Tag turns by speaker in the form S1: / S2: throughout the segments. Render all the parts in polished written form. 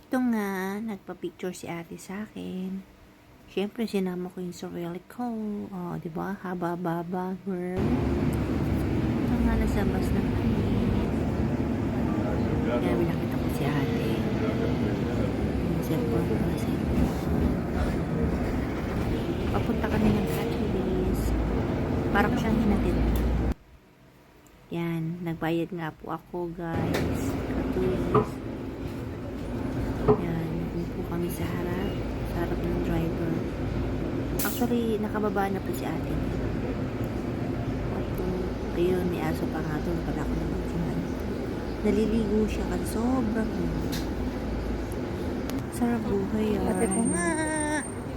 S1: Ito nga, nagpa-picture si ate sa akin. Siyempre, sinama ko yung sarili ko. Oh, di ba? Haba-baba, girl. Ito nga, nasa bus na kami. Kaya nakita ko si ate. Yung cellphone ko kasi. Papunta kami ng Saturdays. Parang siyang hinatid. Yan, nagbayad nga po ako, guys. Katulis. Yan, po kami sa harap ng driver. Actually, nakababa na po si ate. Ayun, may aso pa nga doon pala ako naman siya. Naliligo siya kasi sobrang sarap buhay yan. Ate ko nga.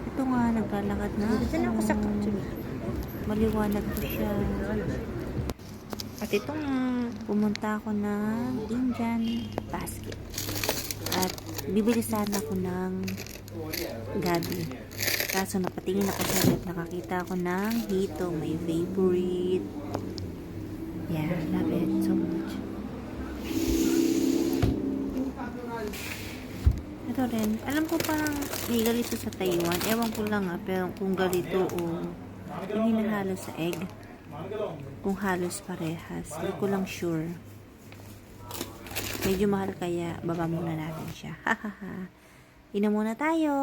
S1: Ito nga, naglalakad na.
S2: Diyan ako sa katuloy.
S1: Maliwanag po siya. At ito nga, pumunta ako ng Indian basket. At bibili sana ako ng gabi. Kaso napatingin ako sa net, nakakita ako ng hito, my favorite. Yeah, love it so much. Ito rin, alam ko parang may ganito sa Taiwan. Ewan ko lang pero kung ganito o yung hinahalo sa egg. Kung halos parehas. Hindi ko lang sure. Medyo mahal kaya baba muna natin siya. Hahaha. Inom muna tayo.